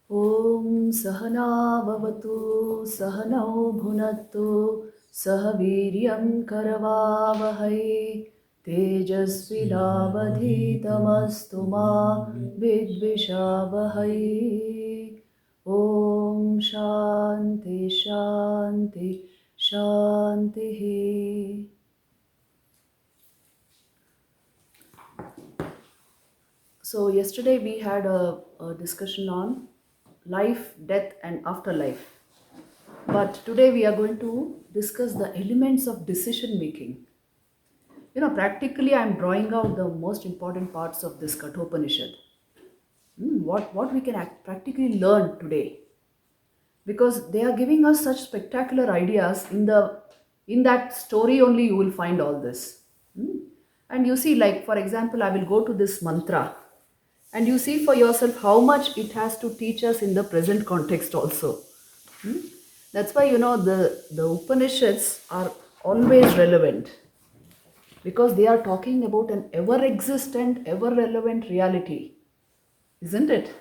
Om Sahana Bhavatu Sahanau Bhunattu Sahaviryam Karavavahai Tejasvidavadhitamastu ma Vidvishavahai. Om Shanti Shanti Shanti. So yesterday we had a discussion on life, death and afterlife. But today we are going to discuss the elements of decision making. Practically I'm drawing out the most important parts of this Katha Upanishad. What we can practically learn today. Because they are giving us such spectacular ideas in that story only you will find all this. Hmm. And you see, like for example, I will go to this mantra and you see for yourself how much it has to teach us in the present context also. Hmm? That's why the Upanishads are always relevant because they are talking about an ever existent, ever relevant reality, isn't it?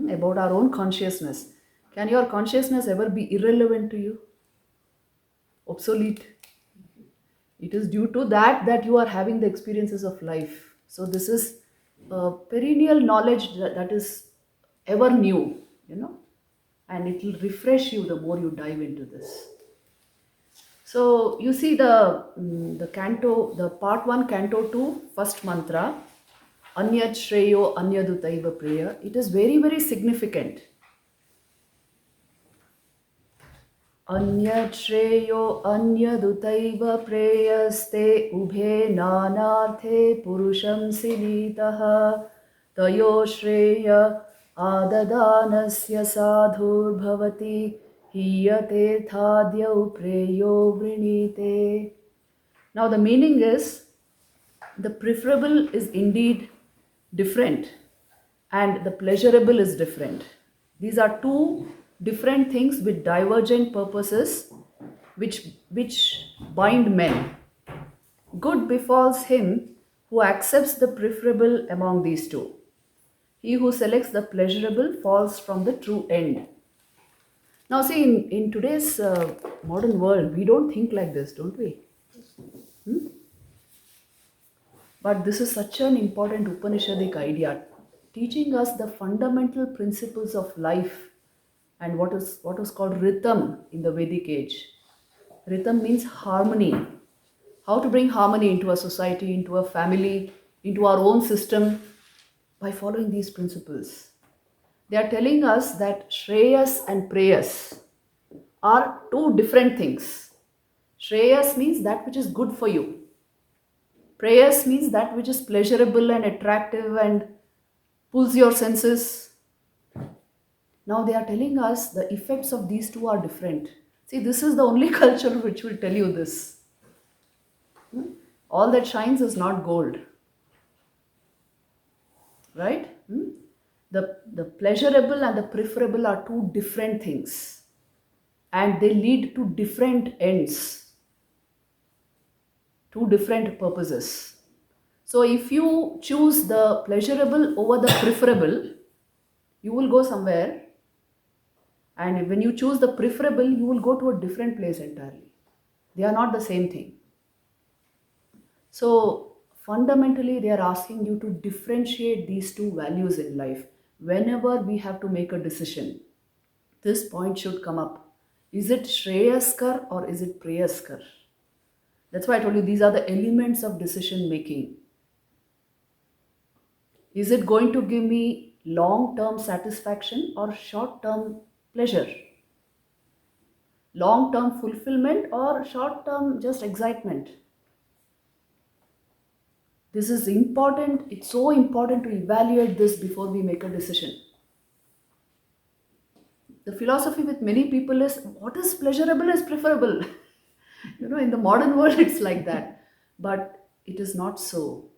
About our own consciousness. Can your consciousness ever be irrelevant to you? Obsolete? It is due to that you are having the experiences of life. So this is perennial knowledge that is ever new, and it will refresh you the more you dive into this. So you see the canto, the part 1, canto 2, first mantra, Anyat Shreyo Anyadutaiva prayer. It is very, very significant. Anyat Shreyo Anyadutaiva preyaste ubhe nanarthe purusham sinitaha tayo shreya adadanasya sadhur bhavati hiyate thadhyau preyo vrinite. Now the meaning is, the preferable is indeed different and the pleasurable is different. These are two different things with divergent purposes which bind men. Good befalls him who accepts the preferable among these two. He who selects the pleasurable falls from the true end. Now see, in today's modern world, we don't think like this, don't we? But this is such an important Upanishadic idea, teaching us the fundamental principles of life and what was called rhythm in the Vedic age. Rhythm means harmony. How to bring harmony into a society, into a family, into our own system by following these principles. They are telling us that Shreyas and Preyas are two different things. Shreyas means that which is good for you. Prayers means that which is pleasurable and attractive and pulls your senses. Now they are telling us the effects of these two are different. See, this is the only culture which will tell you this. All that shines is not gold. Right? The pleasurable and the preferable are two different things. And they lead to different ends. Two different purposes. So if you choose the pleasurable over the preferable, you will go somewhere. And when you choose the preferable, you will go to a different place entirely. They are not the same thing. So fundamentally, they are asking you to differentiate these two values in life. Whenever we have to make a decision, this point should come up. Is it Shreyaskar or is it Preyaskar? That's why I told you these are the elements of decision making. Is it going to give me long-term satisfaction or short-term pleasure? Long-term fulfillment or short-term just excitement? This is important. It's so important to evaluate this before we make a decision. The philosophy with many people is what is pleasurable is preferable. In the modern world it's like that. But it is not so.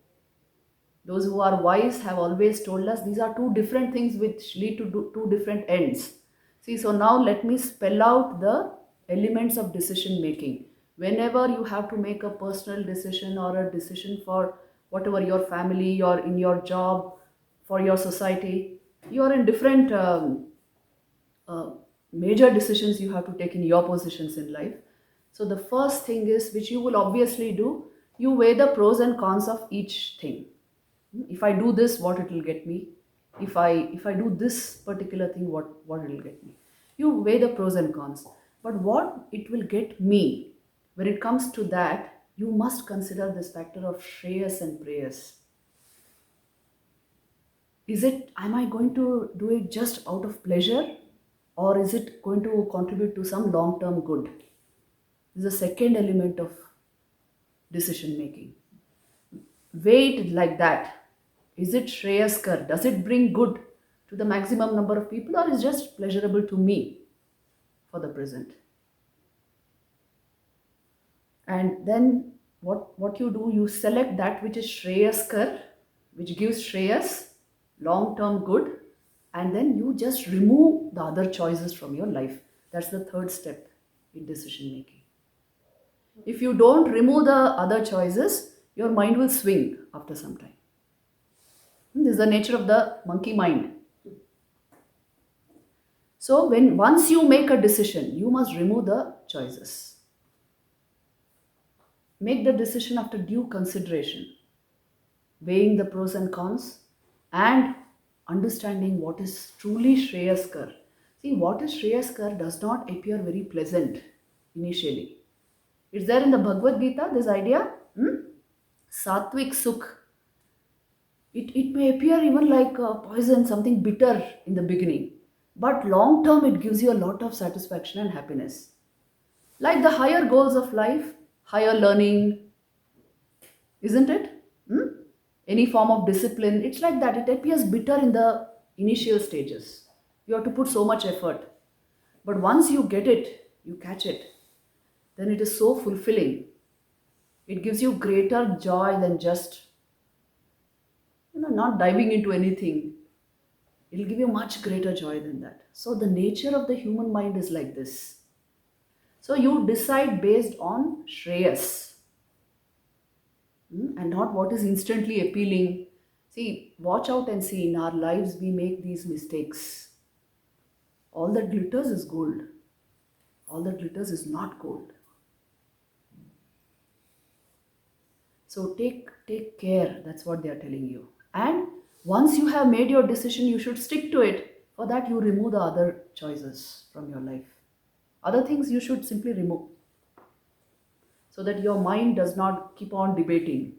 Those who are wise have always told us these are two different things which lead to two different ends. See, so now let me spell out the elements of decision making. Whenever you have to make a personal decision or a decision for whatever your family or in your job, for your society, you are in different uh, major decisions you have to take in your positions in life. So the first thing is, which you will obviously do, you weigh the pros and cons of each thing. If I do this, what it will get me? If I do this particular thing, what it will get me? You weigh the pros and cons. But what it will get me, when it comes to that, you must consider this factor of shreyas and prayas. Am I going to do it just out of pleasure, or is it going to contribute to some long term good? This is the second element of decision making. Weigh it like that. Is it Shreyaskar? Does it bring good to the maximum number of people, or is just pleasurable to me for the present? And then what you do, you select that which is Shreyaskar, which gives Shreyas, long term good, and then you just remove the other choices from your life. That's the third step in decision making. If you don't remove the other choices, your mind will swing after some time. This is the nature of the monkey mind. So once you make a decision, you must remove the choices. Make the decision after due consideration, weighing the pros and cons, and understanding what is truly Shreyaskar. See, what is Shreyaskar does not appear very pleasant initially. It's there in the Bhagavad Gita, this idea. Sattvic Sukh. It may appear even like poison, something bitter in the beginning. But long term, it gives you a lot of satisfaction and happiness. Like the higher goals of life, higher learning, isn't it? Any form of discipline, it's like that. It appears bitter in the initial stages. You have to put so much effort. But once you get it, you catch it, then it is so fulfilling. It gives you greater joy than just, not diving into anything. It'll give you much greater joy than that. So the nature of the human mind is like this. So you decide based on Shreyas, and not what is instantly appealing. See, watch out and see, in our lives we make these mistakes. All that glitters is gold. All that glitters is not gold. So take care, that's what they are telling you. And once you have made your decision, you should stick to it. For that, you remove the other choices from your life. Other things you should simply remove, so that your mind does not keep on debating.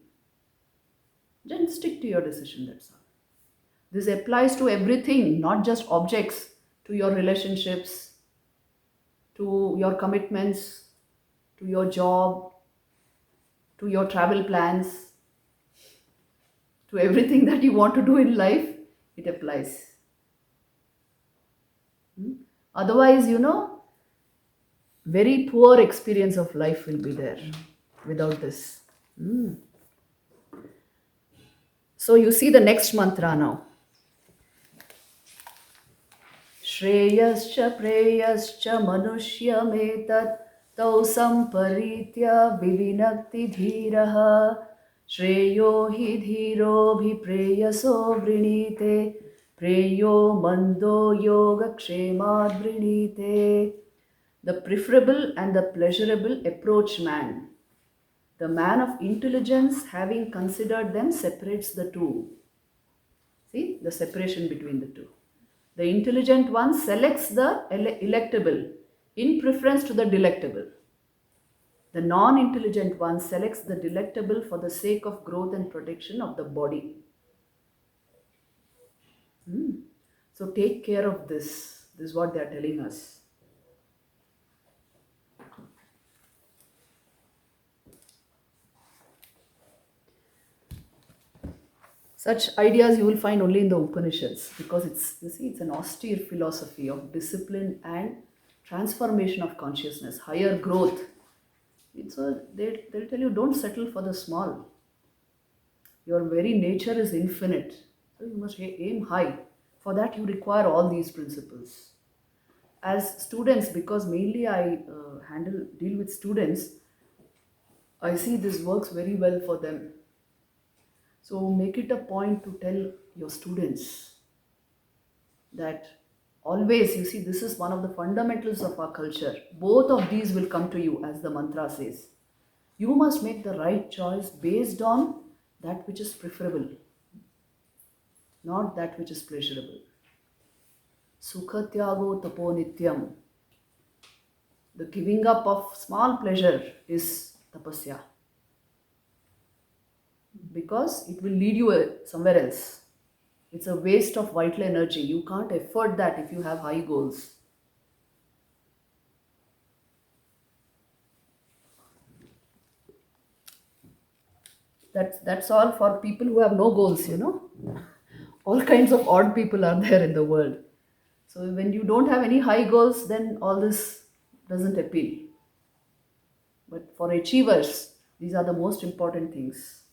Then stick to your decision, that's all. This applies to everything, not just objects, to your relationships, to your commitments, to your job, to your travel plans, to everything that you want to do in life, it applies. Otherwise, very poor experience of life will be there without this. So you see the next mantra now. Shreyascha preyascha manushya metat tau samparitya vivinakti dhiraha shreyo hi dhiro bhi preyaso vrinite preyo mando yoga kshemad vrinite. The preferable and the pleasurable approach man. The man of intelligence, having considered them, separates the two. See the separation between the two. The intelligent one selects the electable in preference to the delectable. The non-intelligent one selects the delectable for the sake of growth and protection of the body. So take care of this. This is what they are telling us. Such ideas you will find only in the Upanishads, because it's an austere philosophy of discipline and transformation of consciousness, higher growth. They'll tell you, don't settle for the small. Your very nature is infinite. So you must aim high. For that you require all these principles. As students, because mainly I deal with students, I see this works very well for them. So make it a point to tell your students that Always, you see, this is one of the fundamentals of our culture. Both of these will come to you, as the mantra says. You must make the right choice based on that which is preferable, not that which is pleasurable. Sukhatyago tapo nityam. The giving up of small pleasure is tapasya, because it will lead you somewhere else. It's a waste of vital energy. You can't afford that if you have high goals. That's all for people who have no goals. All kinds of odd people are there in the world. So when you don't have any high goals, then all this doesn't appeal. But for achievers, these are the most important things.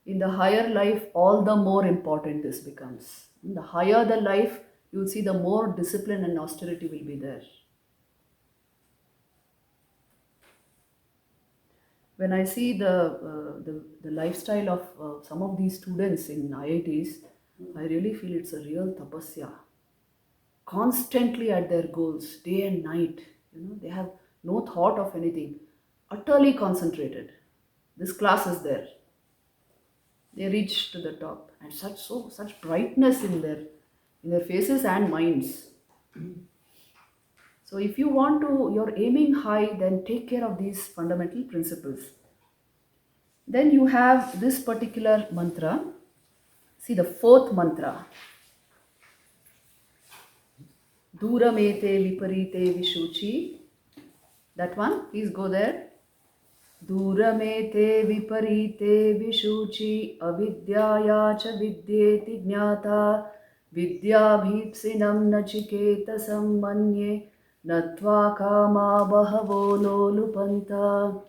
In the higher life, all the more important this becomes. The higher the life, you'll see the more discipline and austerity will be there. When I see the lifestyle of some of these students in IITs, I really feel it's a real tapasya. Constantly at their goals, day and night. They have no thought of anything. Utterly concentrated. This class is there. They reach to the top, and such brightness in their faces and minds. So if you're aiming high, then take care of these fundamental principles. Then you have this particular mantra. See the fourth mantra. Duramete viparite vishuchi. That one, please go there. Duramete viparite vishuchi avidyaya cha vidyeti jnata vidyabhipsinam nachiketa sammanye natva kama bahavo lolupanta.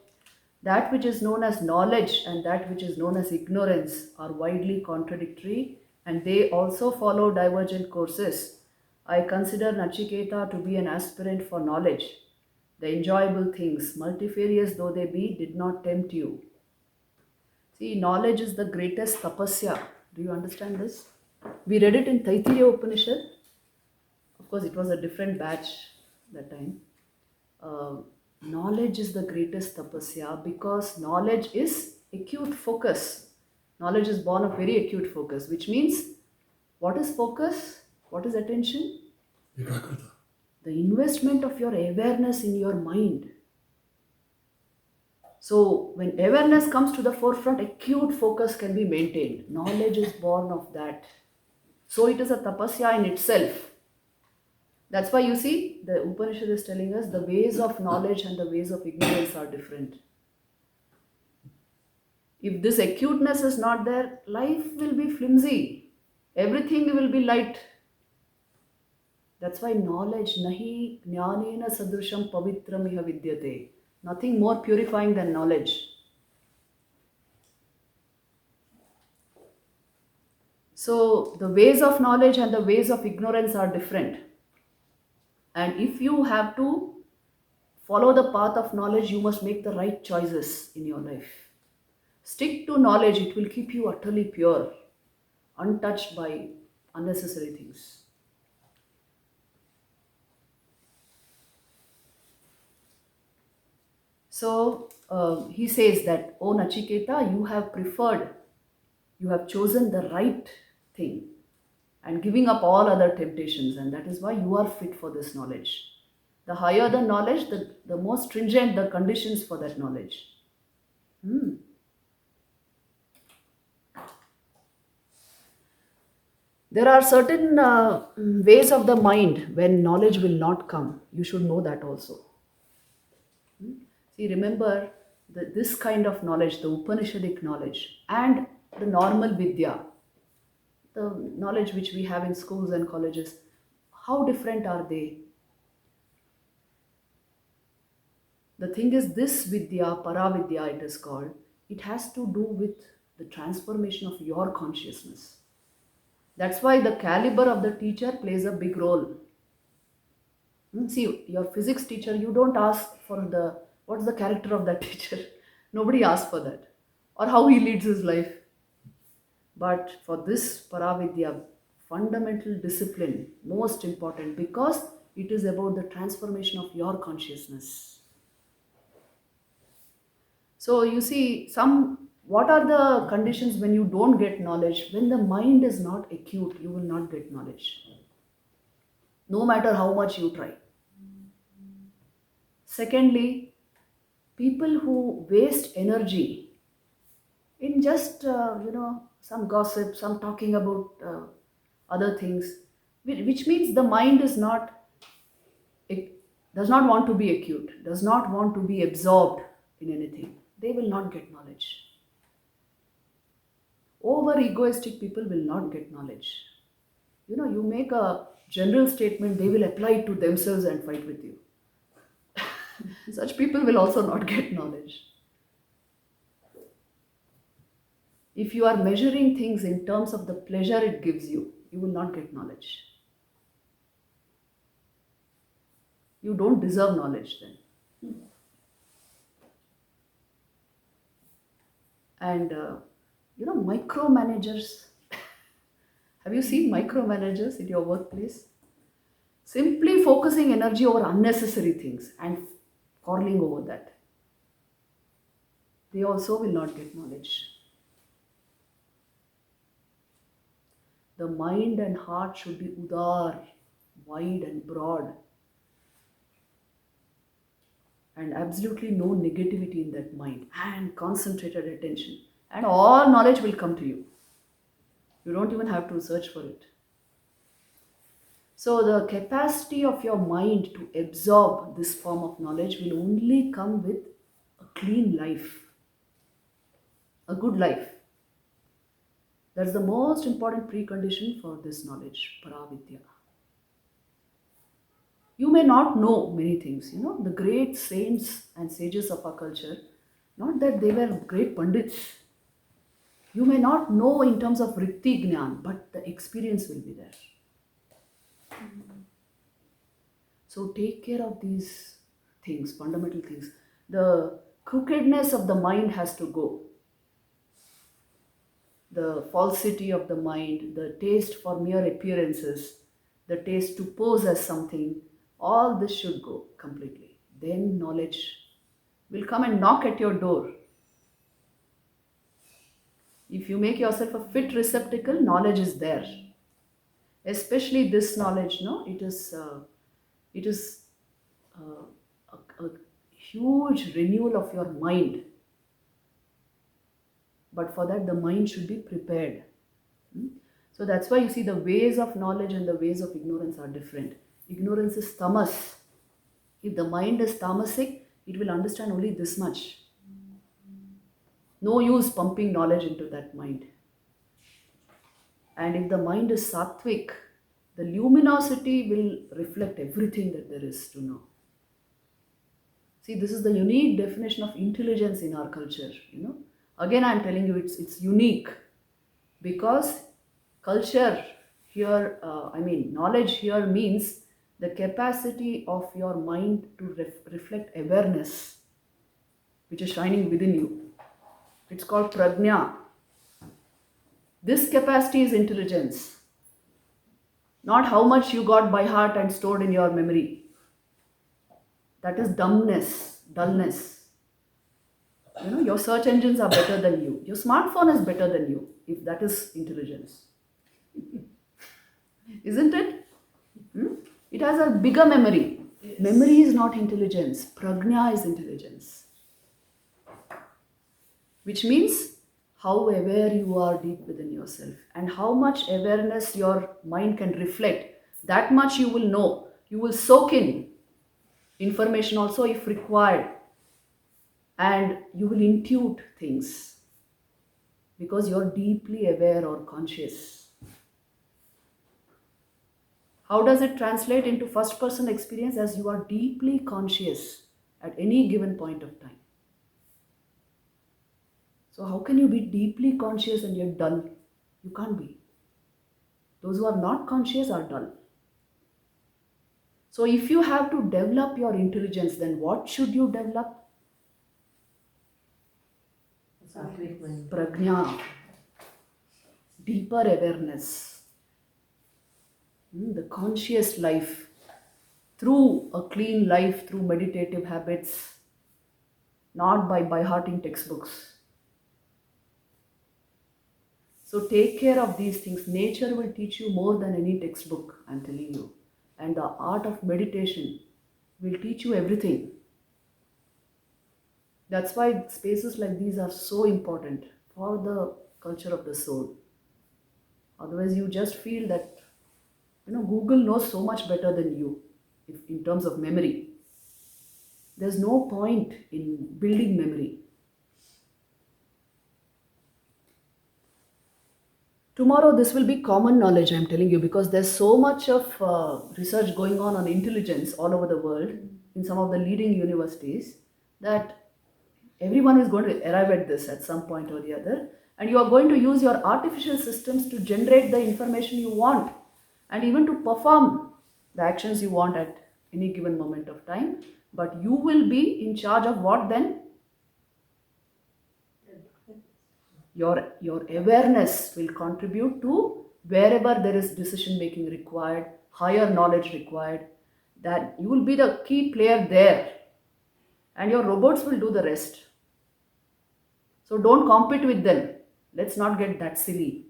That which is known as knowledge and that which is known as ignorance are widely contradictory, and they also follow divergent courses. I consider Nachiketa to be an aspirant for knowledge. The enjoyable things, multifarious though they be, did not tempt you. See, knowledge is the greatest tapasya. Do you understand this? We read it in Taittiriya Upanishad. Of course, it was a different batch that time. Knowledge is the greatest tapasya because knowledge is acute focus. Knowledge is born of very acute focus, which means what is focus? What is attention? Ekagrata. The investment of your awareness in your mind. So when awareness comes to the forefront, acute focus can be maintained. Knowledge is born of that. So it is a tapasya in itself. That's why you see, the Upanishad is telling us the ways of knowledge and the ways of ignorance are different. If this acuteness is not there, life will be flimsy. Everything will be light. That's why knowledge, nahi jnanena sadrusham pavitram iha vidyate. Nothing more purifying than knowledge. So the ways of knowledge and the ways of ignorance are different. And if you have to follow the path of knowledge, you must make the right choices in your life. Stick to knowledge, it will keep you utterly pure, untouched by unnecessary things. So he says that, O Nachiketa, you have chosen the right thing and giving up all other temptations, and that is why you are fit for this knowledge. The higher the knowledge, the more stringent the conditions for that knowledge. There are certain ways of the mind when knowledge will not come. You should know that also. See, remember this kind of knowledge, the Upanishadic knowledge, and the normal Vidya, the knowledge which we have in schools and colleges, how different are they? The thing is, this Vidya, Paravidya it is called, it has to do with the transformation of your consciousness. That's why the caliber of the teacher plays a big role. See, your physics teacher, you don't ask for what's the character of that teacher. Nobody asks for that. Or how he leads his life. But for this Paravidya, fundamental discipline, most important because it is about the transformation of your consciousness. So you see, what are the conditions when you don't get knowledge? When the mind is not acute, you will not get knowledge, no matter how much you try. Secondly, people who waste energy in just some gossip, some talking about other things, which means the mind is not, it does not want to be acute, does not want to be absorbed in anything. They will not get knowledge. Over egoistic people will not get knowledge. You make a general statement, they will apply it to themselves and fight with you. Such people will also not get knowledge. If you are measuring things in terms of the pleasure it gives you, you will not get knowledge. You don't deserve knowledge then. And micromanagers. Have you seen micromanagers in your workplace? Simply focusing energy over unnecessary things and quarreling over that. They also will not get knowledge. The mind and heart should be udar, wide and broad. And absolutely no negativity in that mind and concentrated attention. And all knowledge will come to you. You don't even have to search for it. So the capacity of your mind to absorb this form of knowledge will only come with a clean life, a good life. That's the most important precondition for this knowledge, Paravidya. You may not know many things, the great saints and sages of our culture, not that they were great pandits. You may not know in terms of vritti jnana, but the experience will be there. So take care of these things, fundamental things. The crookedness of the mind has to go. The falsity of the mind, the taste for mere appearances, the taste to pose as something, all this should go completely. Then knowledge will come and knock at your door. If you make yourself a fit receptacle, knowledge is there. Especially this knowledge, it is a huge renewal of your mind. But for that, the mind should be prepared. So that's why you see the ways of knowledge and the ways of ignorance are different. Ignorance is tamas. If the mind is tamasic, it will understand only this much. No use pumping knowledge into that mind. And if the mind is sattvic, the luminosity will reflect everything that there is to know. See, this is the unique definition of intelligence in our culture, Again, I'm telling you, it's unique because culture here, knowledge here means the capacity of your mind to reflect awareness, which is shining within you. It's called prajna. This capacity is intelligence, not how much you got by heart and stored in your memory. That is dullness. Your search engines are better than you. Your smartphone is better than you, if that is intelligence. Isn't it? It has a bigger memory. Yes. Memory is not intelligence. Prajna is intelligence. Which means how aware you are deep within yourself and how much awareness your mind can reflect. That much you will know. You will soak in information also if required. And you will intuit things because you're deeply aware or conscious. How does it translate into first person experience? As you are deeply conscious at any given point of time. So how can you be deeply conscious and yet dull? You can't be. Those who are not conscious are dull. So if you have to develop your intelligence, then what should you develop? Prajna. deeper awareness, the conscious life through a clean life, through meditative habits, not by hearting textbooks. So take care of these things. Nature will teach you more than any textbook, I'm telling you. And the art of meditation will teach you everything. That's why spaces like these are so important for the culture of the soul. Otherwise, you just feel that, Google knows so much better than you in terms of memory. There's no point in building memory. Tomorrow, this will be common knowledge, I'm telling you, because there's so much of research going on intelligence all over the world in some of the leading universities that everyone is going to arrive at this at some point or the other. And you are going to use your artificial systems to generate the information you want and even to perform the actions you want at any given moment of time. But you will be in charge of what then? Your awareness will contribute to wherever there is decision making required, higher knowledge required, that you will be the key player there, and your robots will do the rest. So don't compete with them. Let's not get that silly.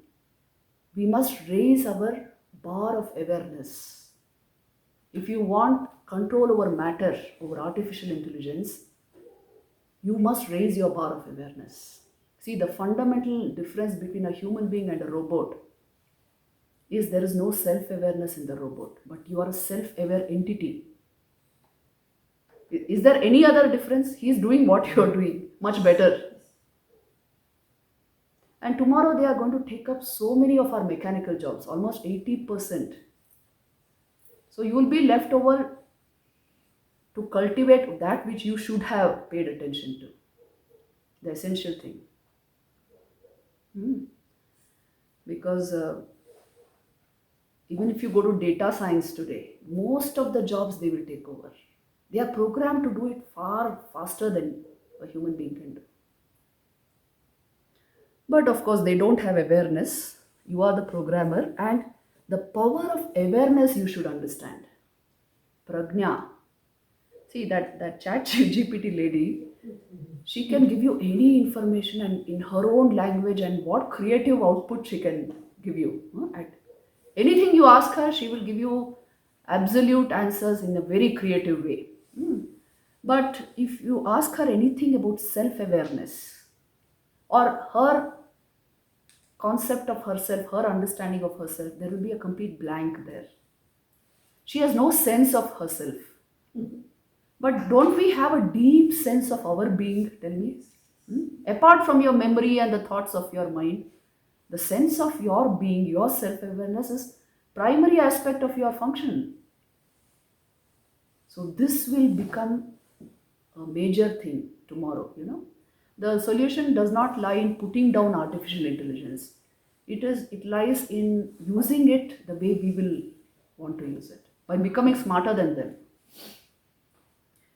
We must raise our bar of awareness. If you want control over matter, over artificial intelligence, you must raise your bar of awareness. See, the fundamental difference between a human being and a robot is there is no self-awareness in the robot, but you are a self-aware entity. Is there any other difference? He is doing what you are doing, much better. And tomorrow they are going to take up so many of our mechanical jobs, almost 80%. So you will be left over to cultivate that which you should have paid attention to, the essential thing. Because even if you go to data science today, most of the jobs they will take over. They are programmed to do it far faster than a human being can do. But of course, they don't have awareness. You are the programmer, and the power of awareness you should understand. Prajna. See, that chat GPT lady, she can give you any information and in her own language, and what creative output she can give you. Anything you ask her, she will give you absolute answers in a very creative way. But if you ask her anything about self-awareness or her concept of herself, her understanding of herself, there will be a complete blank there. She has no sense of herself. But don't we have a deep sense of our being? Tell me. Apart from your memory and the thoughts of your mind, the sense of your being, your self-awareness is primary aspect of your function. So this will become a major thing tomorrow, The solution does not lie in putting down artificial intelligence. It lies in using it the way we will want to use it, by becoming smarter than them.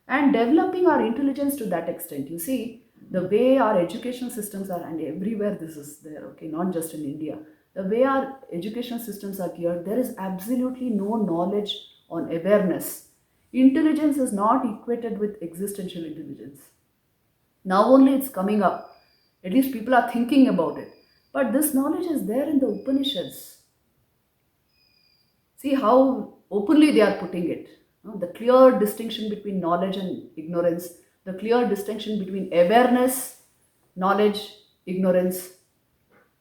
And developing our intelligence to that extent. You see, the way our education systems are, and everywhere this is there, okay, not just in India, the way our education systems are geared, there is absolutely no knowledge on awareness. Intelligence is not equated with existential intelligence. Now only it's coming up. At least people are thinking about it. But this knowledge is there in the Upanishads. See how openly they are putting it. The clear distinction between knowledge and ignorance, the clear distinction between awareness, knowledge, ignorance,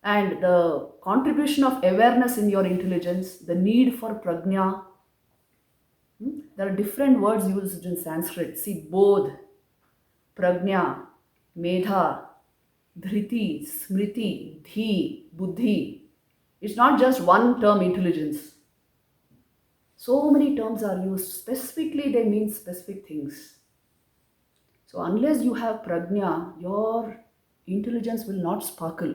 and the contribution of awareness in your intelligence, the need for prajna. There are different words used in Sanskrit. See, bodh, prajna, medha, dhriti, smriti, dhi, buddhi. It's not just one term, intelligence. So many terms are used. Specifically, they mean specific things. So unless you have prajna, your intelligence will not sparkle.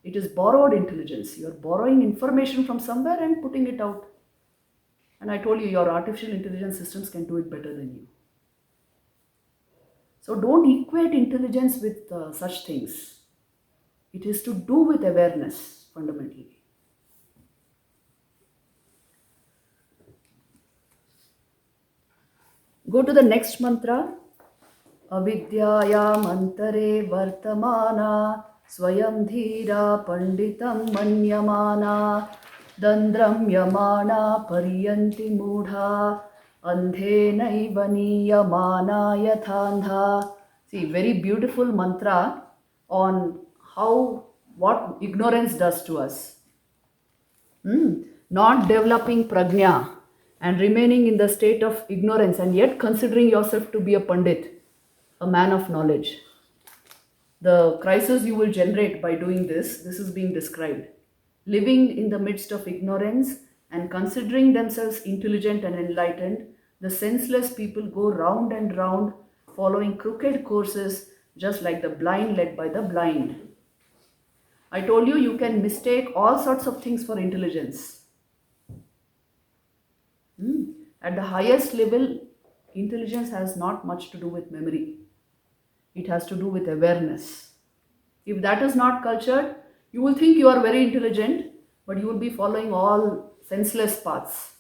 It is borrowed intelligence. You are borrowing information from somewhere and putting it out. And I told you, your artificial intelligence systems can do it better than you. So don't equate intelligence with such things. It is to do with awareness fundamentally. Go to the next mantra. Avidyayam antare vartamana swayam dhira panditam manyamana dandram yamana pariyanti mudha andhenaiva niyamana yathandha. See, very beautiful mantra on what ignorance does to us. Not developing prajna and remaining in the state of ignorance and yet considering yourself to be a pandit, a man of knowledge. The crisis you will generate by doing this is being described. Living in the midst of ignorance and considering themselves intelligent and enlightened, the senseless people go round and round following crooked courses just like the blind led by the blind. I told you, you can mistake all sorts of things for intelligence. At the highest level, intelligence has not much to do with memory. It has to do with awareness. If that is not cultured, you will think you are very intelligent, but you will be following all senseless paths.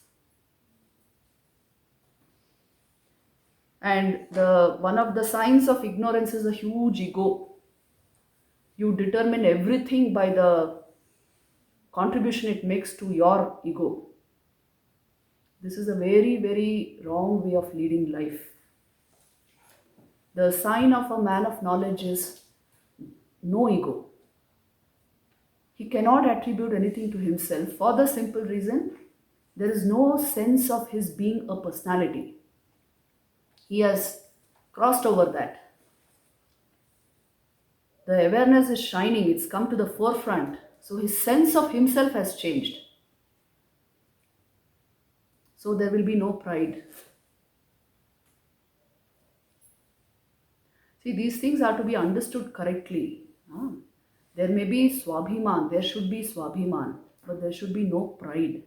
And one of the signs of ignorance is a huge ego. You determine everything by the contribution it makes to your ego. This is a very, very wrong way of leading life. The sign of a man of knowledge is no ego. He cannot attribute anything to himself for the simple reason there is no sense of his being a personality. He has crossed over that. The awareness is shining, it's come to the forefront. So his sense of himself has changed. So there will be no pride. See, these things are to be understood correctly. There may be swabhiman, there should be swabhiman, but there should be no pride.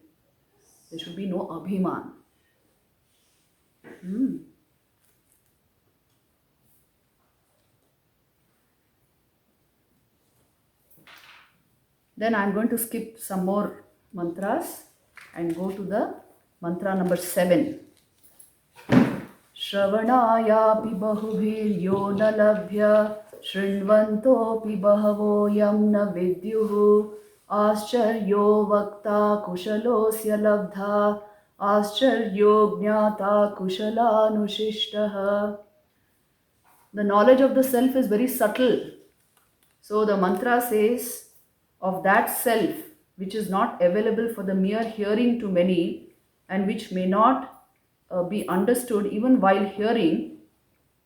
There should be no abhiman. Then I am going to skip some more mantras and go to the mantra number 7. Shravanayapi bahubhiryo na labhya shrinvantopi bahavo yam na vidyuhu ascharyo vakta kushalosya labdha ascharyo jnata kushalanushishtah. The knowledge of the self is very subtle. So the mantra says, of that self which is not available for the mere hearing to many and which may not be understood even while hearing,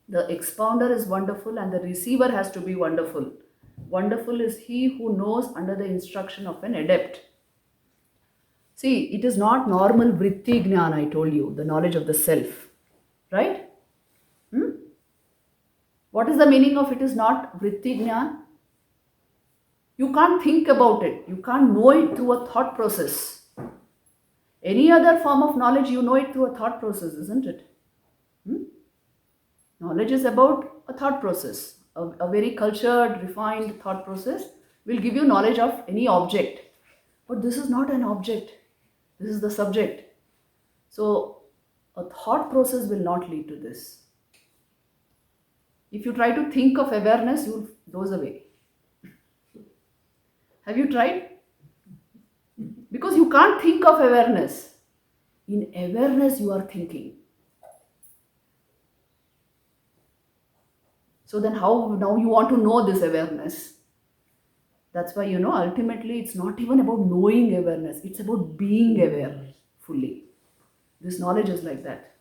the expounder is wonderful and the receiver has to be wonderful. Wonderful is he who knows under the instruction of an adept. See, it is not normal vritti jnana, I told you, the knowledge of the self. Right? What is the meaning of it is not vritti jnana? You can't think about it. You can't know it through a thought process. Any other form of knowledge, you know it through a thought process, isn't it? Knowledge is about a thought process. A very cultured, refined thought process will give you knowledge of any object. But this is not an object. This is the subject. So, a thought process will not lead to this. If you try to think of awareness, you will doze away. Have you tried? Because you can't think of awareness. In awareness, you are thinking. So then how now you want to know this awareness? That's why, ultimately it's not even about knowing awareness. It's about being aware fully. This knowledge is like that.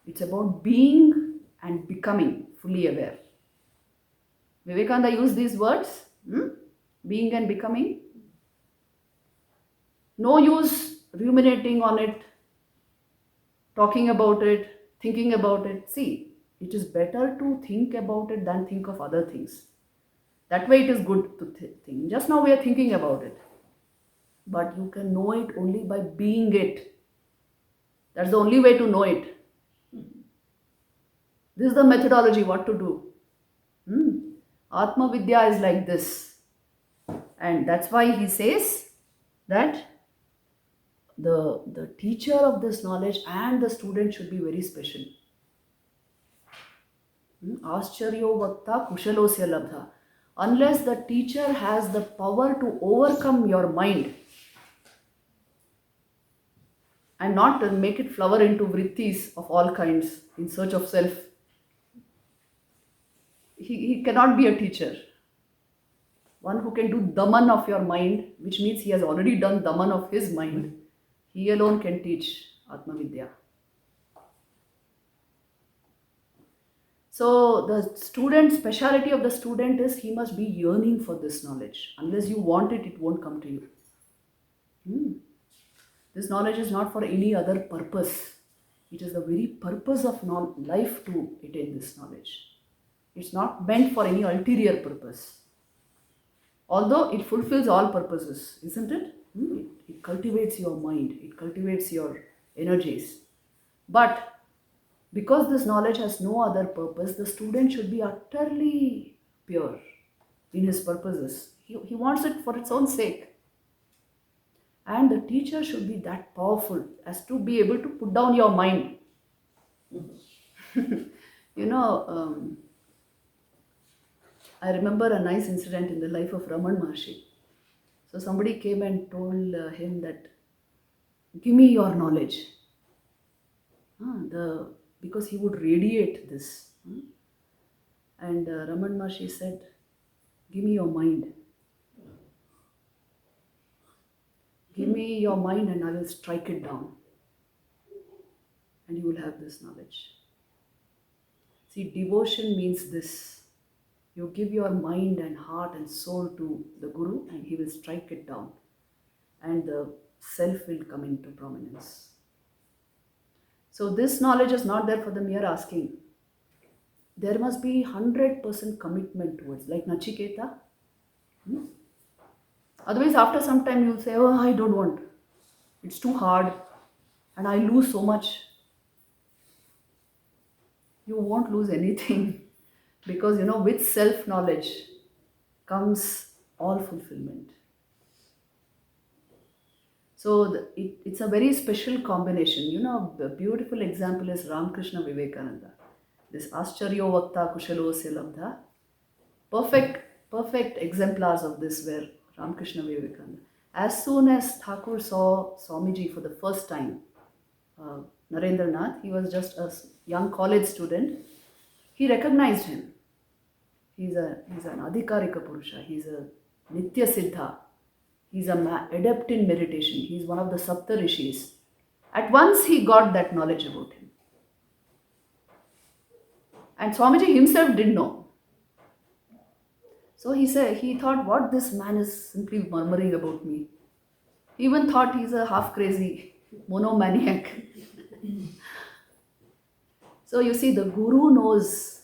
It's about being and becoming fully aware. Vivekananda used these words. Being and becoming. No use ruminating on it, talking about it, thinking about it. See, it is better to think about it than think of other things. That way it is good to think. Just now we are thinking about it. But you can know it only by being it. That's the only way to know it. This is the methodology, what to do. Atma Vidya is like this. And that's why he says that the teacher of this knowledge and the student should be very special. Ascharyo vakta kushalosya labdha. Unless the teacher has the power to overcome your mind and not to make it flower into vrittis of all kinds in search of self, he cannot be a teacher. One who can do daman of your mind, which means he has already done daman of his mind, he alone can teach Atma Vidya. So the student, speciality of the student is he must be yearning for this knowledge. Unless you want it, it won't come to you. This knowledge is not for any other purpose. It is the very purpose of life to attain this knowledge. It's not meant for any ulterior purpose. Although it fulfills all purposes, isn't it? It cultivates your mind, it cultivates your energies. But because this knowledge has no other purpose, the student should be utterly pure in his purposes. He wants it for its own sake. And the teacher should be that powerful as to be able to put down your mind. I remember a nice incident in the life of Raman Maharshi. So somebody came and told him that, give me your knowledge. Because he would radiate this. And Raman Maharshi said, give me your mind. Give me your mind and I will strike it down. And you will have this knowledge. See, devotion means this. You give your mind and heart and soul to the Guru and he will strike it down. And the self will come into prominence. So this knowledge is not there for the mere asking. There must be 100% commitment towards, like Nachiketa. Otherwise, after some time, you'll say, oh, I don't want. It's too hard and I lose so much. You won't lose anything because, with self-knowledge comes all fulfillment. So it's a very special combination. The beautiful example is Ramakrishna Vivekananda. This Ascharyo Vakta Kushalosya Labdha. Perfect exemplars of this were Ramakrishna Vivekananda. As soon as Thakur saw Swamiji for the first time, Narendranath, he was just a young college student, he recognized him. He's an Adhikarika Purusha, he's a Nitya Siddha, he's an adept in meditation, he's one of the Sapta Rishis. At once he got that knowledge about him. And Swamiji himself didn't know. So he thought, what this man is simply murmuring about me. He even thought he's a half crazy monomaniac. So you see, the Guru knows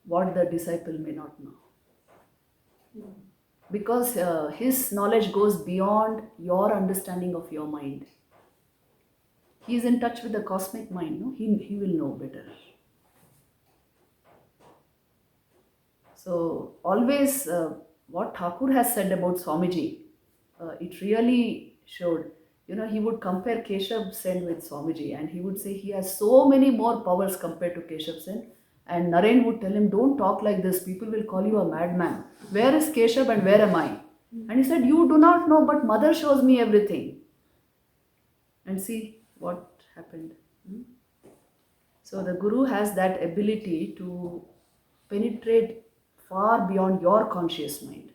what the disciple may not know. Because his knowledge goes beyond your understanding of your mind. He is in touch with the cosmic mind, no? He will know better. So always what Thakur has said about Swamiji, it really showed. He would compare Keshav Sen with Swamiji and he would say he has so many more powers compared to Keshav Sen. And Naren would tell him, don't talk like this, people will call you a madman. Where is Keshav and where am I? And he said, you do not know, but mother shows me everything. And see what happened. So the Guru has that ability to penetrate far beyond your conscious mind.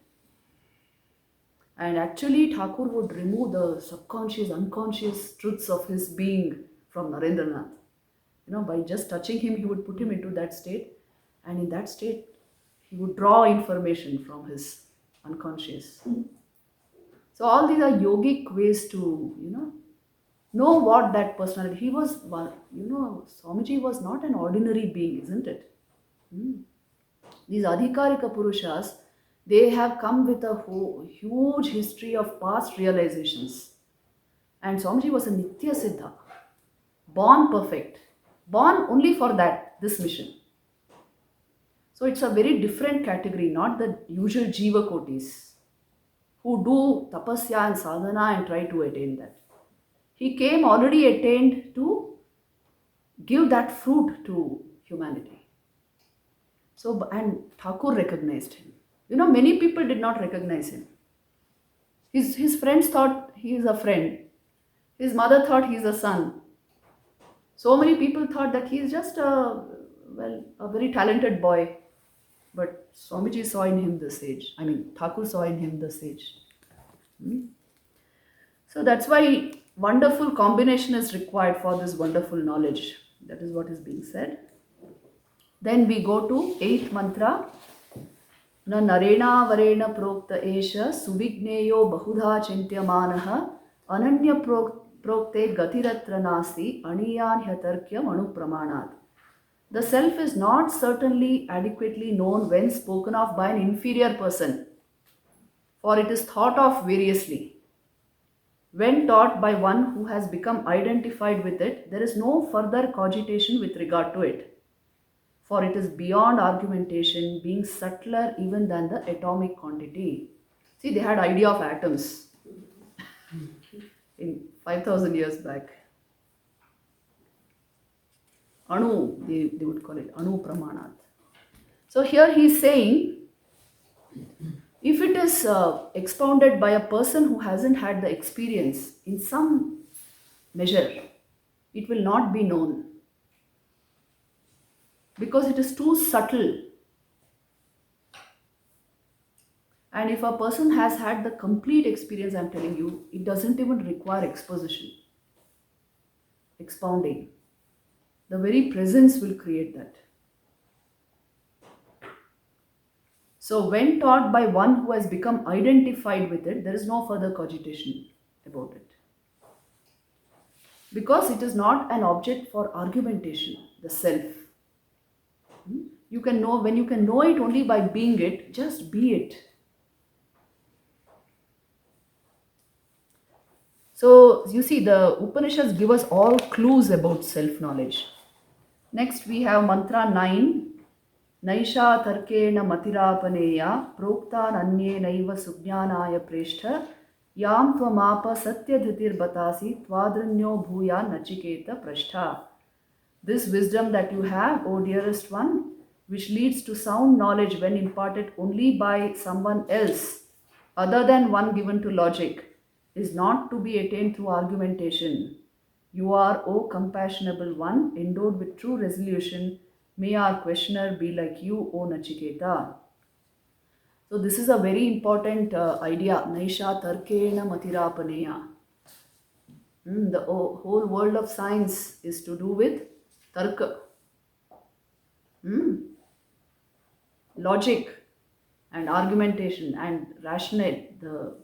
And actually Thakur would remove the subconscious, unconscious truths of his being from Narendranath. By just touching him, he would put him into that state. And in that state, he would draw information from his unconscious. So all these are yogic ways to, know what that personality. He was, Swamiji was not an ordinary being, isn't it? These Adhikarika Purushas, they have come with a huge history of past realizations. And Swamiji was a Nitya Siddha, born perfect, born only for this mission. So it's a very different category, not the usual Jiva Kotis who do tapasya and sadhana and try to attain that. He came already attained to give that fruit to humanity. So, and Thakur recognized him. Many people did not recognize him. His friends thought he is a friend. His mother thought he is a son. So many people thought that he is just a very talented boy. But Swamiji saw in him the sage. Thakur saw in him the sage. So that's why wonderful combination is required for this wonderful knowledge. That is what is being said. Then we go to 8th mantra. Na narena varena prokta esha subigneyo bahudha chintyamanaha ananya prokte gatiratra nasi aniyan hyatarkyam anupramanat. The self is not certainly adequately known when spoken of by an inferior person, for it is thought of variously. When taught by one who has become identified with it, there is no further cogitation with regard to it, for it is beyond argumentation, being subtler even than the atomic quantity. See, they had idea of atoms in 5,000 years back. Anu, they would call it Anu Pramanat. So here he is saying, if it is expounded by a person who hasn't had the experience in some measure, it will not be known because it is too subtle. And if a person has had the complete experience, I'm telling you, it doesn't even require exposition, expounding. The very presence will create that. So when taught by one who has become identified with it, there is no further cogitation about it. Because it is not an object for argumentation, the self. You can know, when you can know it only by being it, just be it. So you see, the Upanishads give us all clues about self-knowledge. Next we have mantra 9. Naisha tarkena matirapaneya prokta nanye naiva sujnanaya preshta yam tvamapa satyadhitir batasi twadranyo bhuya nachiketa prashtha. This wisdom that you have, O dearest one, which leads to sound knowledge when imparted only by someone else other than one given to logic, is not to be attained through argumentation. You are, O compassionable one, endowed with true resolution. May our questioner be like you, O Nachiketa. So this is a very important idea. Naisha tarkena matirapaneya. The whole world of science is to do with tarka. Logic and argumentation and the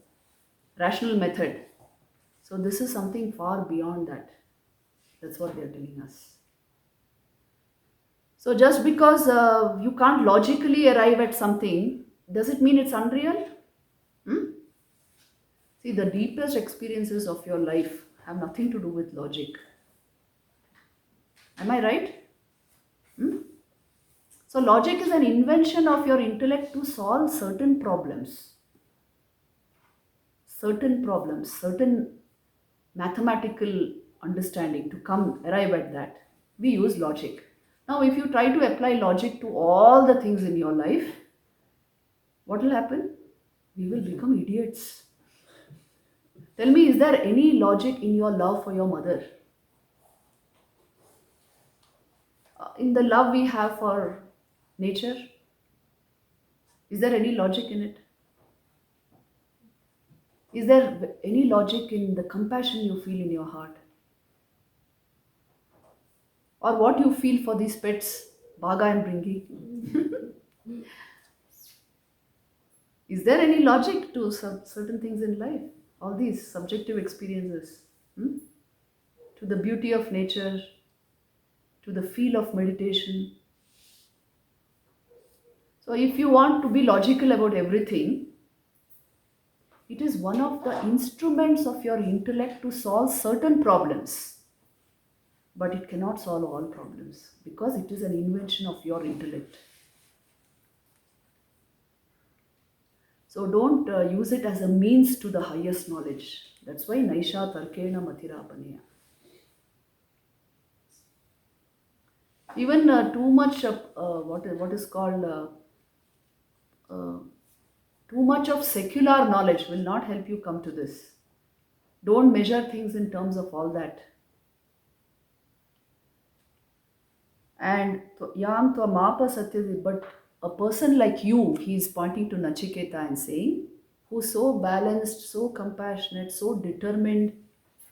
rational method. So this is something far beyond that. That's what they are telling us. So just because you can't logically arrive at something, does it mean it's unreal? See, the deepest experiences of your life have nothing to do with logic. Am I right? So logic is an invention of your intellect to solve certain problems, certain mathematical understanding to arrive at that. We use logic. Now, if you try to apply logic to all the things in your life, what will happen? We will become idiots. Tell me, is there any logic in your love for your mother? In the love we have for nature? Is there any logic in it? Is there any logic in the compassion you feel in your heart? Or what you feel for these pets, Baga and Bringi? Is there any logic to certain things in life? All these subjective experiences, to the beauty of nature, to the feel of meditation. So if you want to be logical about everything, it is one of the instruments of your intellect to solve certain problems. But it cannot solve all problems because it is an invention of your intellect. So don't use it as a means to the highest knowledge. That's why Naisha Tarkena Matirapaneya. Even too much of what is called uh, too much of secular knowledge will not help you come to this. Don't measure things in terms of all that. And yam mapa satyadi, but a person like you, he is pointing to Nachiketa and saying, who's so balanced, so compassionate, so determined,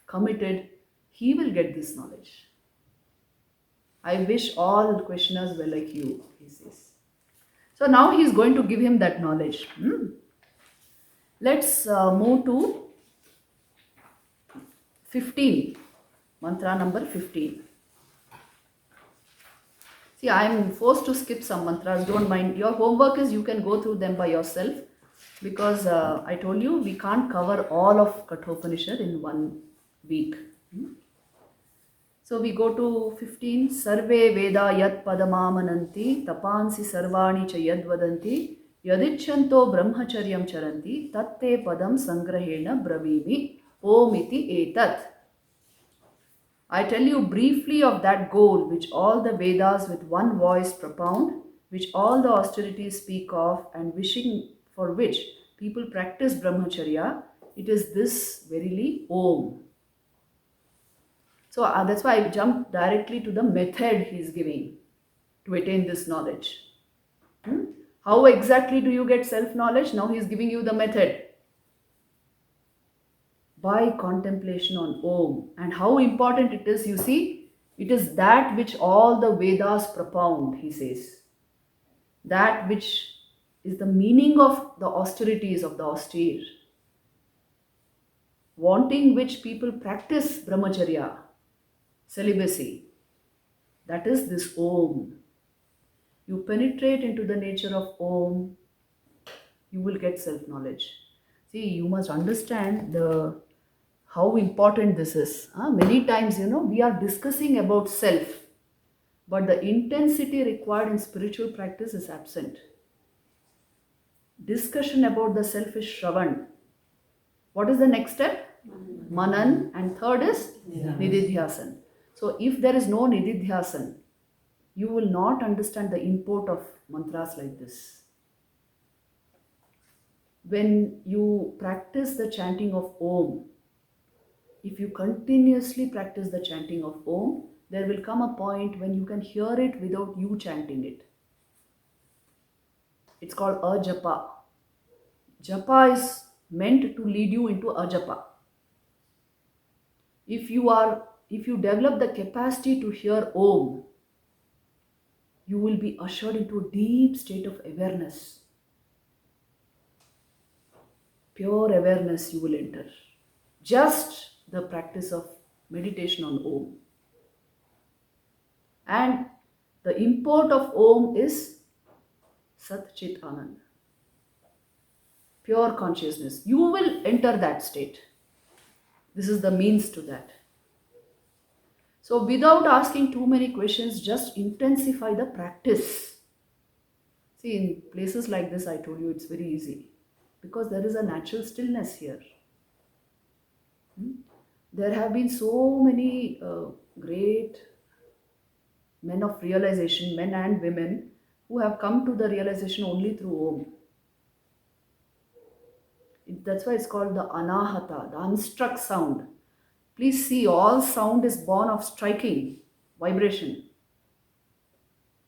committed, he will get this knowledge. I wish all questioners were like you, he says. So now he is going to give him that knowledge. Let's move to 15, mantra number 15. See, I am forced to skip some mantras, don't mind. Your homework is you can go through them by yourself, because I told you we can't cover all of Katha Upanishad in 1 week. So we go to 15. Sarve Veda yat padamamananti tapansi sarvani cha yad vadanti yadichanto brahmacharyam charanti tatte padam sangrahena bravimi omiti etat. I tell you briefly of that goal which all the Vedas with one voice propound, which all the austerities speak of, and wishing for which people practice brahmacharya. It is this verily Om. So that's why I jumped directly to the method he is giving to attain this knowledge. How exactly do you get self-knowledge? Now he is giving you the method. By contemplation on Om. And how important it is, you see, it is that which all the Vedas propound, he says. That which is the meaning of the austerities of the austere. Wanting which people practice brahmacharya, celibacy. That is this Om. You penetrate into the nature of Om, you will get self-knowledge. See, you must understand how important this is. Many times, we are discussing about self, but the intensity required in spiritual practice is absent. Discussion about the self is Shravan. What is the next step? Manan. And third is Nididhyasan. So if there is no Nididhyasan, you will not understand the import of mantras like this. When you practice the chanting of Om, if you continuously practice the chanting of Om, there will come a point when you can hear it without you chanting it. It's called ajapa. Japa is meant to lead you into ajapa. If you develop the capacity to hear Om, you will be ushered into a deep state of awareness. Pure awareness you will enter. Just the practice of meditation on Om. And the import of Om is Sat Chit Anand. Pure consciousness. You will enter that state. This is the means to that. So without asking too many questions, just intensify the practice. See, in places like this, I told you it's very easy. Because there is a natural stillness here. There have been so many great men of realization, men and women, who have come to the realization only through Om. That's why it's called the Anahata, the unstruck sound. Please see, all sound is born of striking, vibration.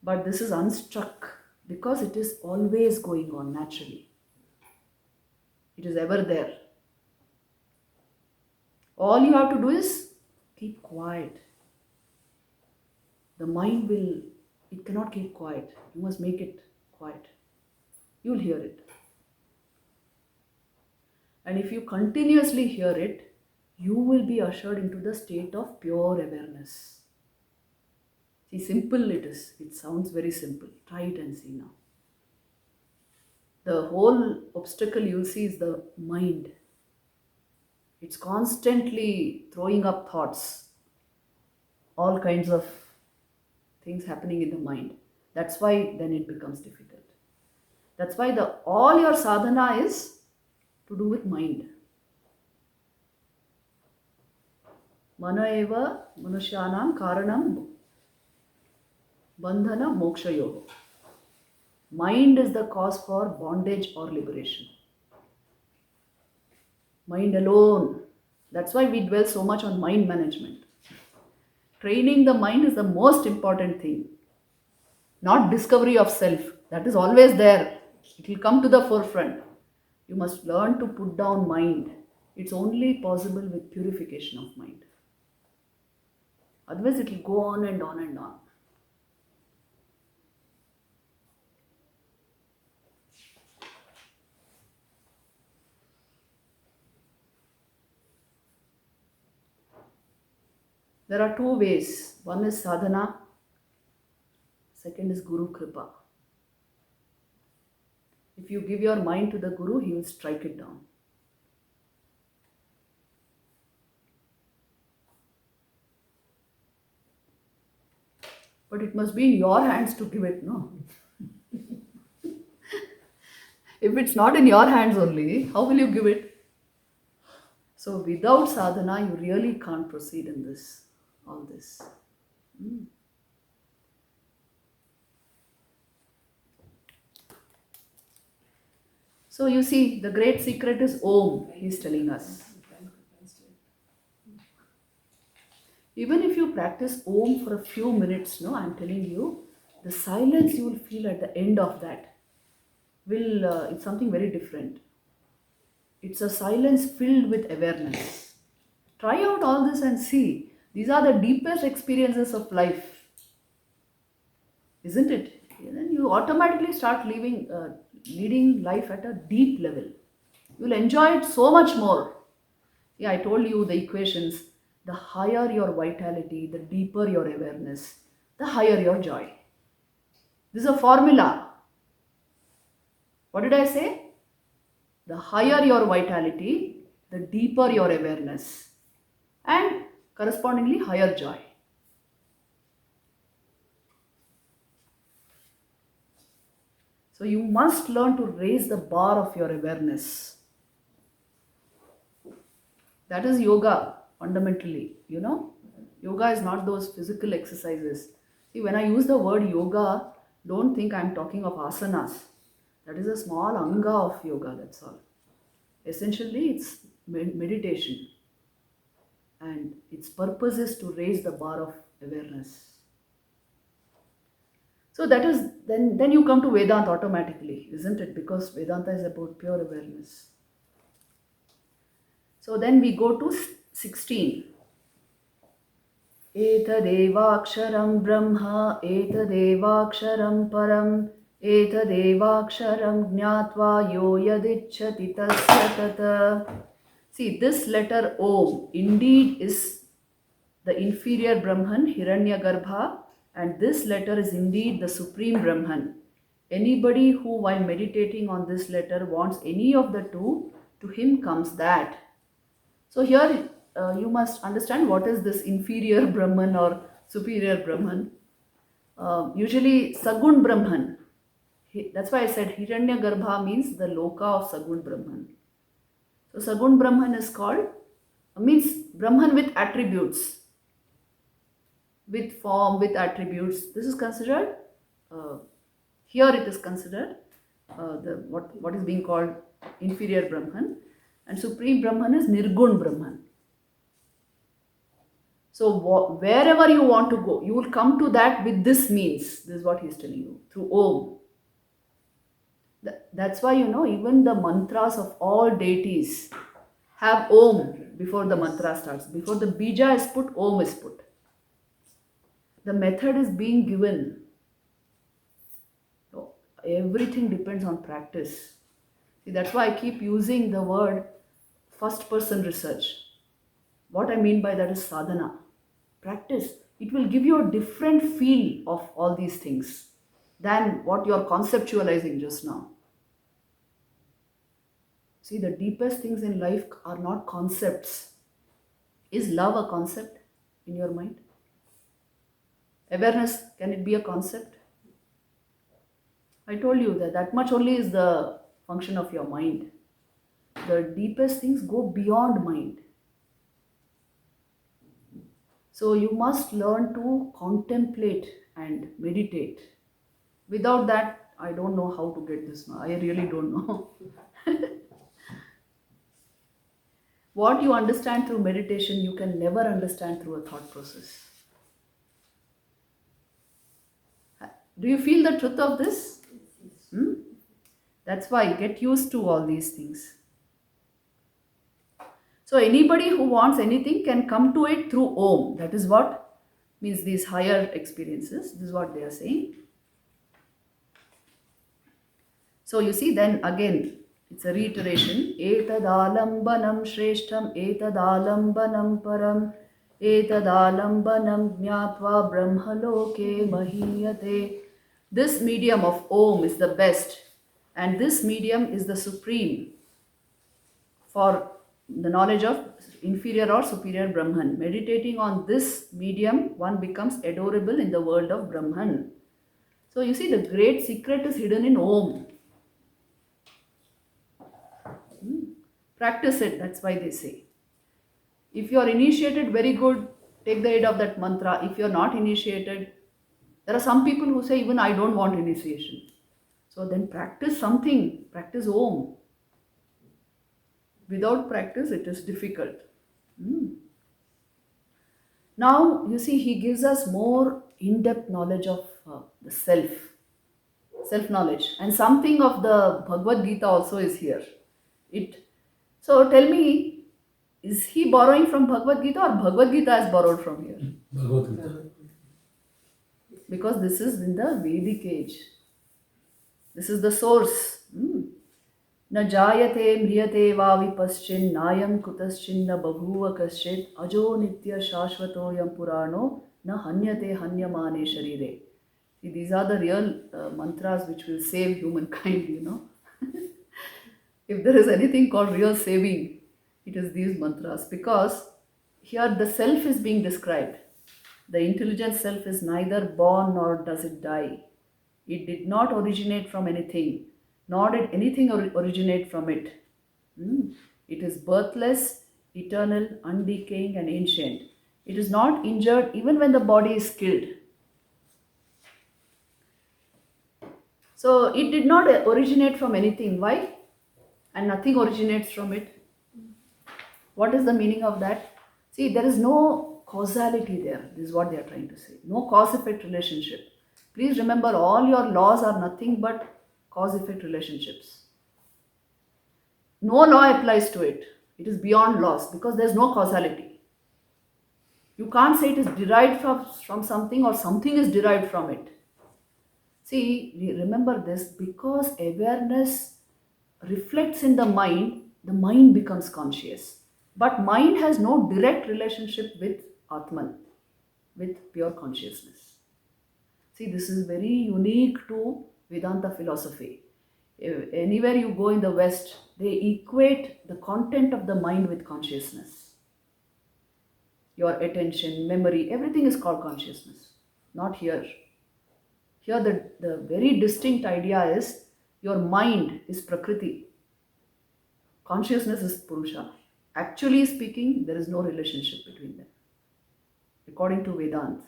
But this is unstruck because it is always going on naturally. It is ever there. All you have to do is keep quiet. The mind it cannot keep quiet. You must make it quiet. You'll hear it. And if you continuously hear it, you will be ushered into the state of pure awareness. See, simple it is. It sounds very simple. Try it and see now. The whole obstacle you'll see is the mind. It's constantly throwing up thoughts. All kinds of things happening in the mind. That's why then it becomes difficult. That's why all your sadhana is to do with mind. Mana eva manushyanam karanam bandhana mokshayoga. Mind is the cause for bondage or liberation. Mind alone. That's why we dwell so much on mind management. Training the mind is the most important thing. Not discovery of self. That is always there. It will come to the forefront. You must learn to put down mind. It's only possible with purification of mind. Otherwise, it will go on and on and on. There are two ways. One is sadhana, second is Guru Kripa. If you give your mind to the Guru, he will strike it down. But it must be in your hands to give it, no? If it's not in your hands only, how will you give it? So without sadhana, you really can't proceed in this, all this. So you see, the great secret is Om, he's telling us. Even if you practice Om for a few minutes, no, I'm telling you, the silence you will feel at the end of that it's something very different. It's a silence filled with awareness. Try out all this and see. These are the deepest experiences of life. Isn't it? And then you automatically start leading life at a deep level. You will enjoy it so much more. Yeah, I told you the equations. The higher your vitality, the deeper your awareness, the higher your joy. This is a formula. What did I say? The higher your vitality, the deeper your awareness, and correspondingly higher joy. So you must learn to raise the bar of your awareness. That is yoga, fundamentally, Yoga is not those physical exercises. See, when I use the word yoga, don't think I'm talking of asanas. That is a small anga of yoga, that's all. Essentially, it's meditation. And its purpose is to raise the bar of awareness. So that is, then you come to Vedanta automatically, isn't it? Because Vedanta is about pure awareness. So then we go to 16. Etadevaksharam Brahma, etadevaksharam Param, etadevaksharam Jnatva yo yadicchati tasya tata. See, this letter Om indeed is the inferior Brahman, Hiranyagarbha, and this letter is indeed the supreme Brahman. Anybody who, while meditating on this letter, wants any of the two, to him comes that. So here you must understand what is this inferior Brahman or superior Brahman. Usually Sagun Brahman. That's why I said Hiranyagarbha means the loka of Sagun Brahman. So Sagun Brahman is means Brahman with attributes. With form, with attributes. This is considered, here it is considered what is being called inferior Brahman, and supreme Brahman is Nirgun Brahman. So wherever you want to go, you will come to that with this means. This is what he is telling you, through Om. That's why, even the mantras of all deities have Om before the mantra starts. Before the bija is put, Om is put. The method is being given. So everything depends on practice. See, that's why I keep using the word first person research. What I mean by that is sadhana. Practice. It will give you a different feel of all these things than what you are conceptualizing just now. See, the deepest things in life are not concepts. Is love a concept in your mind? Awareness, can it be a concept? I told you that that much only is the function of your mind. The deepest things go beyond mind. So you must learn to contemplate and meditate. Without that, I don't know how to get this now. I really don't know. What you understand through meditation, you can never understand through a thought process. Do you feel the truth of this? Hmm? That's why get used to all these things. So anybody who wants anything can come to it through Om. That is what means these higher experiences. This is what they are saying. So you see, then again, it's a reiteration. Etadalambanam shreshtam etadalambanam param etadalambanam jnatva brahmaloke mahiyate. This medium of Om is the best, and this medium is the supreme for the knowledge of inferior or superior Brahman. Meditating on this medium, one becomes adorable in the world of Brahman. So you see, the great secret is hidden in Om. Practice it, that's why they say. If you are initiated, very good, take the aid of that mantra. If you are not initiated, there are some people who say, even I don't want initiation. So then practice something, practice Om. Without practice, it is difficult. Now, you see, he gives us more in-depth knowledge of the self-knowledge. And something of the Bhagavad Gita also is here. So tell me, is he borrowing from Bhagavad Gita or Bhagavad Gita has borrowed from here? Bhagavad Gita. Because this is in the Vedic age. This is the source. Na jayate mriyate va vipaschin nayam kutaschinna babhuva kaschit ajo nitya shashvato yam purano na hanyate hanyamane sharire. See, these are the real mantras which will save humankind, you know. If there is anything called real saving, it is these mantras, because here the self is being described. The intelligent self is neither born nor does it die. It did not originate from anything, nor did anything originate from it. It is birthless, eternal, undecaying, and ancient. It is not injured even when the body is killed. So it did not originate from anything. Why? And nothing originates from it. What is the meaning of that? See, there is no causality there. This is what they are trying to say. No cause-effect relationship. Please remember, all your laws are nothing but cause-effect relationships. No law applies to it. It is beyond laws because there is no causality. You can't say it is derived from something or something is derived from it. See, remember this, because awareness reflects in the mind becomes conscious. But mind has no direct relationship with Atman, with pure consciousness. See, this is very unique to Vedanta philosophy. Anywhere you go in the West, they equate the content of the mind with consciousness. Your attention, memory, everything is called consciousness. Not here. Here the very distinct idea is your mind is Prakriti. Consciousness is Purusha. Actually speaking, there is no relationship between them. According to Vedanta.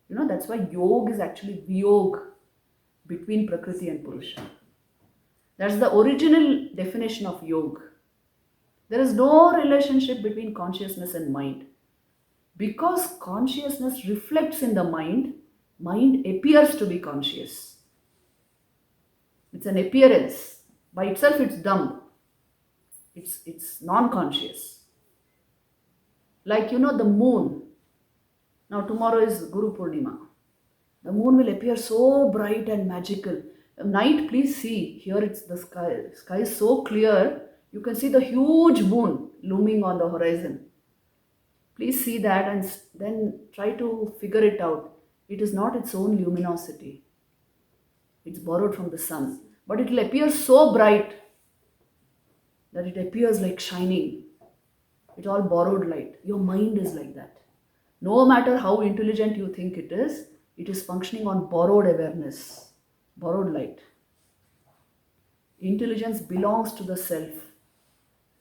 You know, that's why yoga is actually viyog between Prakriti and Purusha. That's the original definition of yoga. There is no relationship between consciousness and mind. Because consciousness reflects in the mind appears to be conscious. It's an appearance. By itself, it's dumb. It's non-conscious. Like, you know, the moon. Now, tomorrow is Guru Purnima. The moon will appear so bright and magical. At night, please see. Here it's the sky. The sky is so clear. You can see the huge moon looming on the horizon. Please see that and then try to figure it out. It is not its own luminosity. It's borrowed from the sun. But it will appear so bright that it appears like shining. It's all borrowed light. Your mind is like that. No matter how intelligent you think it is functioning on borrowed awareness. borrowed light. Intelligence belongs to the self.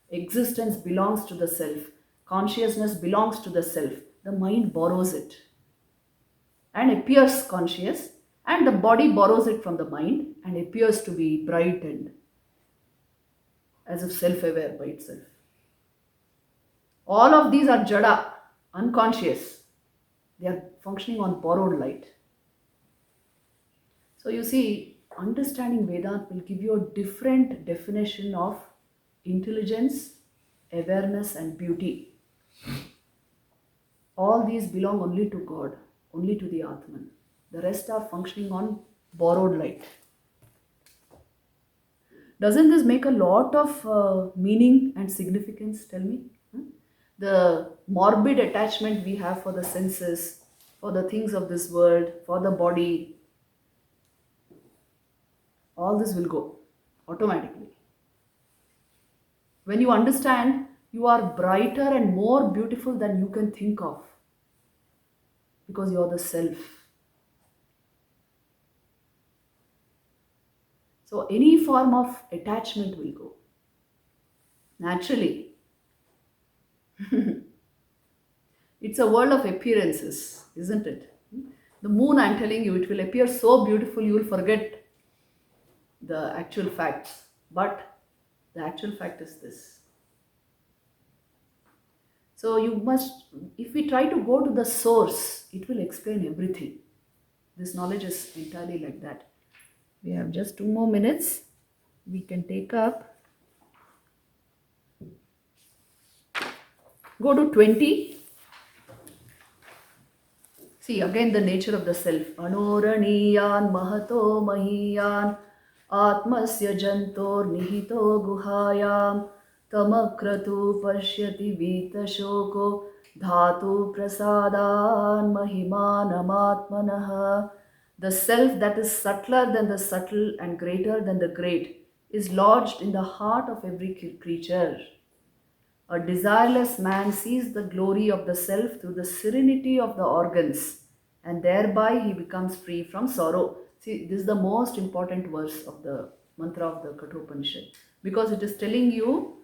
Existence belongs to the self. Consciousness belongs to the self. The mind borrows it and appears conscious, and the body borrows it from the mind and appears to be bright and as if self-aware by itself. All of these are jada, unconscious. They are functioning on borrowed light. So you see, understanding Vedanta will give you a different definition of intelligence, awareness, and beauty. All these belong only to God, only to the Atman. The rest are functioning on borrowed light. Doesn't this make a lot of meaning and significance? Tell me. The morbid attachment we have for the senses, for the things of this world, for the body, all this will go automatically. When you understand, you are brighter and more beautiful than you can think of, because you are the self. So any form of attachment will go naturally. It's a world of appearances, isn't it? The moon, I'm telling you, it will appear so beautiful you will forget the actual facts. But the actual fact is this. So you must, if we try to go to the source, it will explain everything. This knowledge is entirely like that. We have just 2 more minutes. We can take up. Go to 20. See again the nature of the self. Anoraniyan mahato mahiyan atmasya jantor nihito guhayam tamakratu pashyati vita shoko dhatu prasadan mahimanamatmanaha. The self that is subtler than the subtle and greater than the great is lodged in the heart of every creature. A desireless man sees the glory of the self through the serenity of the organs, and thereby he becomes free from sorrow. See, this is the most important verse of the mantra of the Katha Upanishad, because it is telling you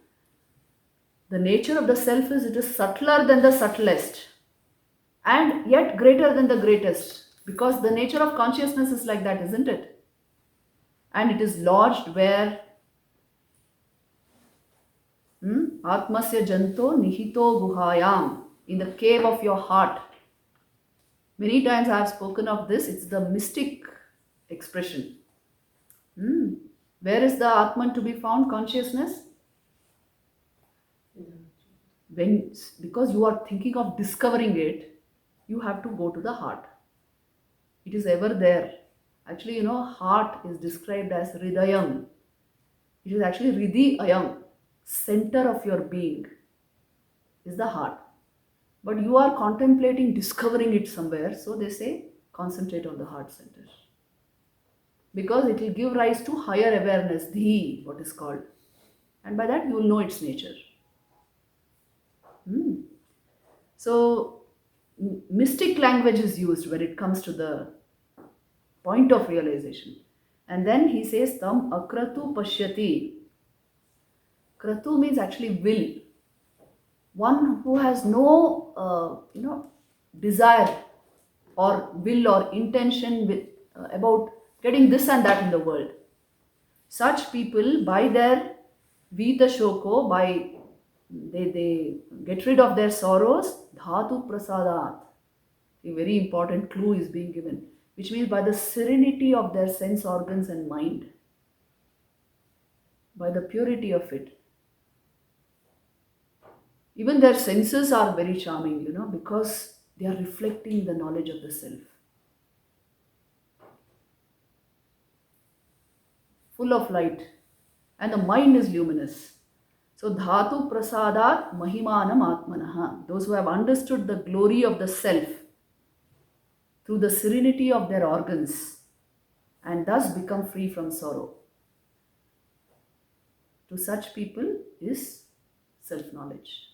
the nature of the self is it is subtler than the subtlest and yet greater than the greatest, because the nature of consciousness is like that, isn't it? And it is lodged where? Atmasya janto nihito guhayam, in the cave of your heart. Many times I have spoken of this. It's the mystic expression. Where is the Atman to be found? Consciousness. Because you are thinking of discovering it, you have to go to the heart. It is ever there. Actually, heart is described as hridayam. It is actually hridhi ayam. Center of your being is the heart. But you are contemplating discovering it somewhere, so they say concentrate on the heart center. Because it will give rise to higher awareness, dhi, what is called. And by that you will know its nature. So, mystic language is used when it comes to the point of realization. And then he says, tam akratu pashyati. Kratu means actually will. One who has no, desire or will or intention about getting this and that in the world. Such people, by their vita shoko, by they get rid of their sorrows, dhatu prasadat. A very important clue is being given, which means by the serenity of their sense organs and mind, by the purity of it. Even their senses are very charming, because they are reflecting the knowledge of the self. Full of light. And the mind is luminous. So, dhatu prasadat mahimanam atmanaha. Those who have understood the glory of the self through the serenity of their organs and thus become free from sorrow. To such people is self-knowledge.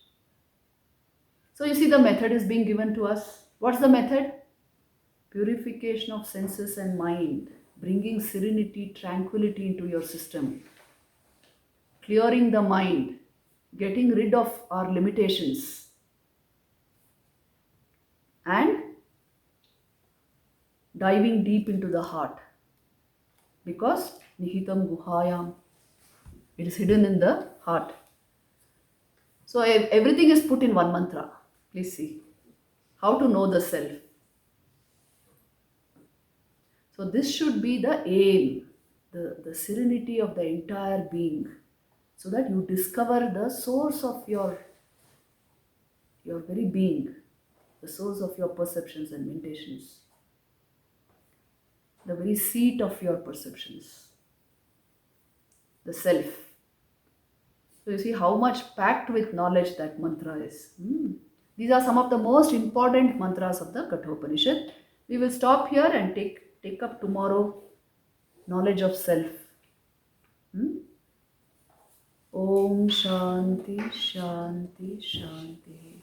So you see the method is being given to us. What's the method? Purification of senses and mind bringing serenity, tranquility into your system, clearing the mind, getting rid of our limitations, and diving deep into the heart. Because Nihitam Guhayam, it is hidden in the heart. So everything is put in one mantra. Please see how to know the self. So this should be the aim, the serenity of the entire being, so that you discover the source of your very being, the source of your perceptions and meditations, the very seat of your perceptions, the self. So you see how much packed with knowledge that mantra is. These are some of the most important mantras of the Katha Upanishad. We will stop here and take up tomorrow knowledge of self. Om Shanti Shanti Shanti.